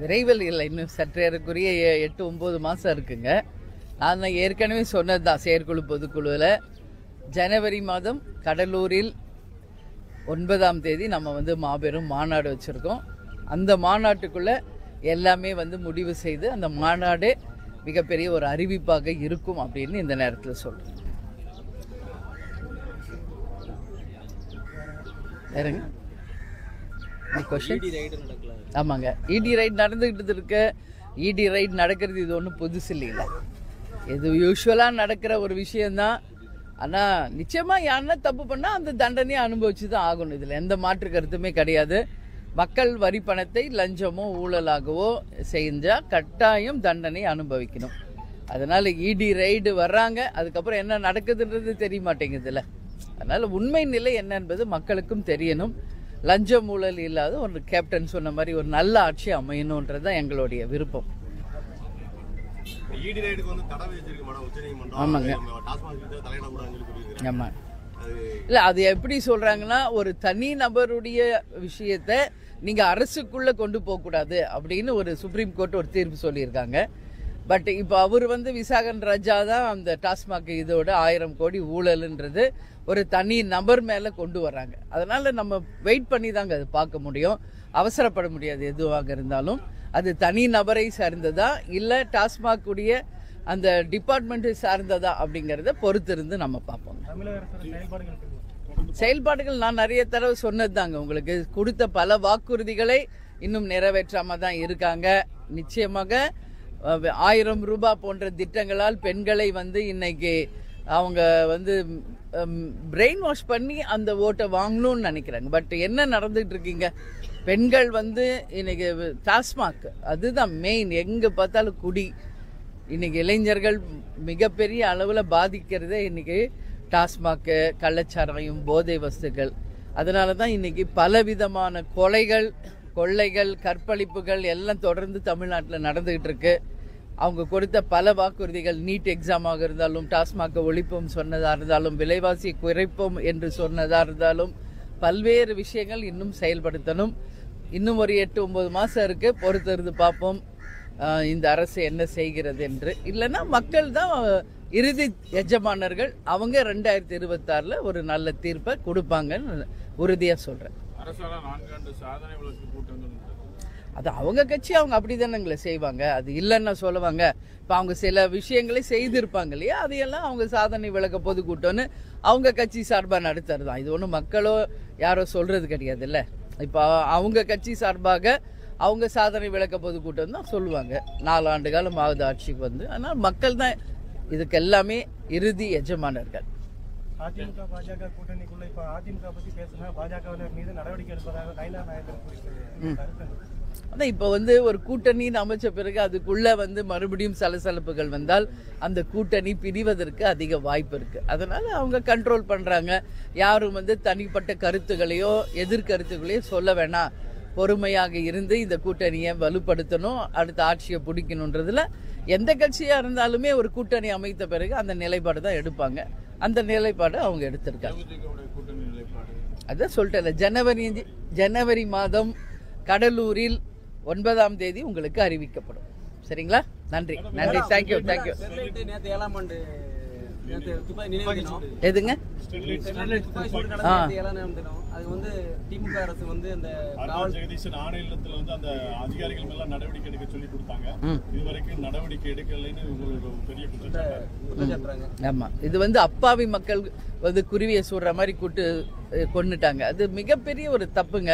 விரைவில் இல்லை, இன்னும் சற்றேறக்குரிய 8-9 மாதம் இருக்குங்க. நான் ஏற்கனவே சொன்னது தான் செயற்குழு பொதுக்குழுவில் ஜனவரி மாதம் கடலூரில் 9ஆம் தேதி நம்ம மாபெரும் மாநாடு வச்சுருக்கோம். அந்த மாநாட்டுக்குள்ளே எல்லாமே முடிவு செய்து அந்த மாநாடு மிகப்பெரிய ஒரு அறிவிப்பாக இருக்கும் அப்படின்னு இந்த நேரத்தில் சொல்கிறேன். வேறுங்க ஆமாங்க, இடி ரைட் நடந்துக்கிட்டு இருக்க. இடி ரைட் நடக்கிறது இது ஒன்றும் புதுசு இல்லைங்களா, இது யூஸ்வலாக நடக்கிற ஒரு விஷயந்தான். ஆனால் நிச்சயமாக யாருன்னா தப்பு பண்ணால் அந்த தண்டனையை அனுபவிச்சு தான் ஆகணும். இதில் எந்த மாற்று கருத்துமே கிடையாது. மக்கள் வரி பணத்தை லஞ்சமோ ஊழலாகவோ செஞ்சால் கட்டாயம் தண்டனை அனுபவிக்கணும். அதனால் இடி ரைடு வர்றாங்க, அதுக்கப்புறம் என்ன நடக்குதுன்றது தெரிய மாட்டேங்குதுல்ல. அதனால் உண்மை நிலை என்ன என்பது மக்களுக்கும் தெரியணும். லஞ்சம் ஊழல் இல்லாத ஒரு கேப்டன் சொன்ன மாதிரி ஒரு நல்ல ஆட்சி அமையணுன்றது தான் எங்களுடைய விருப்பம். ஆமாங்க, ஆமாம். இல்லை, அது எப்படி சொல்கிறாங்கன்னா, ஒரு தனி நபருடைய விஷயத்தை நீங்கள் அரசுக்குள்ளே கொண்டு போகக்கூடாது அப்படின்னு ஒரு சுப்ரீம் கோர்ட் ஒரு தீர்ப்பு சொல்லியிருக்காங்க. பட் இப்போ அவர் விசாகன் ராஜா தான் அந்த டாஸ்மாக் இதோட 1000 கோடி ஊழல்ன்றது ஒரு தனி நபர் மேலே கொண்டு வர்றாங்க. அதனால் நம்ம வெயிட் பண்ணி தாங்க அது பார்க்க முடியும். அவசரப்பட முடியாது. எதுவாக இருந்தாலும் அது தனி நபரை சார்ந்ததா இல்லை டாஸ்மாக் உடைய அந்த டிபார்ட்மெண்ட்டை சார்ந்ததா அப்படிங்கிறத பொறுத்திருந்து நம்ம பார்ப்போம். செயல்பாடுகள் நான் நிறைய தடவை சொன்னது தாங்க. உங்களுக்கு கொடுத்த பல வாக்குறுதிகளை இன்னும் நிறைவேற்றாம தான் இருக்காங்க. நிச்சயமாக 1000 ரூபாய் போன்ற திட்டங்களால் பெண்களை இன்னைக்கு அவங்க பிரெயின் வாஷ் பண்ணி அந்த ஓட்டை வாங்கணும்னு நினைக்கிறாங்க. பட் என்ன நடந்துட்டு இருக்கீங்க, பெண்கள் இன்னைக்கு டாஸ்மாக் அதுதான் மெயின். எங்கே பார்த்தாலும் குடி. இன்னைக்கு இளைஞர்கள் மிகப்பெரிய அளவில் பாதிக்கிறதே இன்னைக்கு டாஸ்மாக்கு, கள்ளச்சாராயம், போதை வஸ்துக்கள். அதனால தான் இன்னைக்கு பலவிதமான கொலைகள், கொள்ளைகள், கற்பழிப்புகள் எல்லாம் தொடர்ந்து தமிழ்நாட்டில் நடந்துகிட்டு இருக்கு. அவங்க கொடுத்த பல வாக்குறுதிகள், நீட் எக்ஸாமாக இருந்தாலும், டாஸ்மாக் ஒழிப்போம் சொன்னதாக இருந்தாலும், விலைவாசி குறைப்போம் என்று சொன்னதாக இருந்தாலும், பல்வேறு விஷயங்கள் இன்னும் செயல்படுத்தணும். இன்னும் ஒரு 8-9 மாதம் இருக்கு, பொறுத்திருந்து பார்ப்போம் இந்த அரசு என்ன செய்கிறது என்று. இல்லைன்னா மக்கள் தான் இறுதி எஜமானர்கள். அவங்க 2026 ஒரு நல்ல தீர்ப்பை கொடுப்பாங்கன்னு உறுதியாக சொல்கிறேன். அது அவங்க கட்சி, அவங்க அப்படி தானேங்களே செய்வாங்க. அது இல்லைன்னா சொல்லுவாங்க. இப்போ அவங்க சில விஷயங்களை செய்திருப்பாங்க இல்லையா, அதையெல்லாம் அவங்க சாதனை விளக்க பொதுக்கூட்டம்னு அவங்க கட்சி சார்பாக நடத்துறது தான். இது ஒன்றும் மக்களோ யாரோ சொல்கிறது கிடையாது இல்லை. இப்போ அவங்க கட்சி சார்பாக அவங்க சாதனை விளக்க பொதுக்கூட்டம் தான் சொல்லுவாங்க. 4 ஆண்டு காலம் ஆகுது ஆட்சிக்கு ஆனால் மக்கள் தான் இதுக்கு எல்லாமே இறுதி எஜமானர்கள். அதிமுக பாஜக கூட்டணிக்குள்ள இப்ப அதிமுக பத்தி பேசினா பாஜகவினர் மீது நடவடிக்கை எடுப்பதாக கைலா நாயகர் கூறியிருக்கிறார். அதான் இப்போ ஒரு கூட்டணின்னு அமைச்ச பிறகு அதுக்குள்ள மறுபடியும் சலசலப்புகள் வந்தால் அந்த கூட்டணி பிரிவதற்கு அதிக வாய்ப்பு இருக்கு. அதனால அவங்க கண்ட்ரோல் பண்றாங்க. யாரும் தனிப்பட்ட கருத்துக்களையோ எதிர்கருத்துக்களையோ சொல்ல வேணாம், பொறுமையாக இருந்து இந்த கூட்டணியை வலுப்படுத்தணும், அடுத்த ஆட்சியை பிடிக்கணுன்றதுல எந்த கட்சியா இருந்தாலுமே ஒரு கூட்டணி அமைத்த பிறகு அந்த நிலைப்பாடு தான் எடுப்பாங்க. அந்த நிலைப்பாடு அவங்க எடுத்திருக்காங்க. அதான் சொல்லிட்டேன், ஜனவரி மாதம் கடலூரில் 9ஆம் தேதி உங்களுக்கு அறிவிக்கப்படும். சரிங்களா? நன்றி, நன்றி, தேங்க்யூ, தேங்க்யூ. எதுங்க? திமுக அரசு அந்த ஆணையத்தில் அந்த அதிகாரிகள் மேல நடவடிக்கை எடுக்க சொல்லி கொடுத்தாங்க. இதுவரைக்கும் நடவடிக்கை எடுக்கலைன்னு பெரிய குற்றச்சாட்டு. ஆமா, இது அப்பாவி மக்கள் குருவியை சூடுற மாதிரி கொன்னுட்டாங்க. அது மிகப்பெரிய ஒரு தப்புங்க.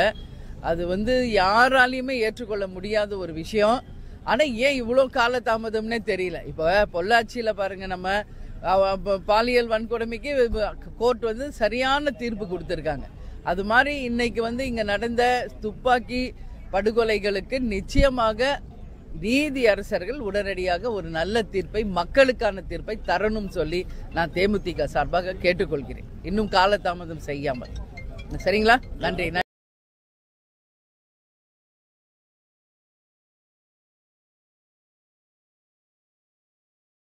அது யாராலையுமே ஏற்றுக்கொள்ள முடியாத ஒரு விஷயம். ஆனா ஏன் இவ்வளோ காலதாமதம்னே தெரியல. இப்போ பொள்ளாச்சியில பாருங்க, நம்ம பாலியல் வன்கொடுமைக்கு கோர்ட் சரியான தீர்ப்பு கொடுத்துருக்காங்க. அது மாதிரி இன்னைக்கு இங்க நடந்த துப்பாக்கி படுகொலைகளுக்கு நிச்சயமாக நீதி அரசர்கள் உடனடியாக ஒரு நல்ல தீர்ப்பை, மக்களுக்கான தீர்ப்பை தரணும் சொல்லி நான் தேமுதிக சார்பாக கேட்டுக்கொள்கிறேன். இன்னும் காலதாமதம் செய்யாமல். சரிங்களா? நன்றி.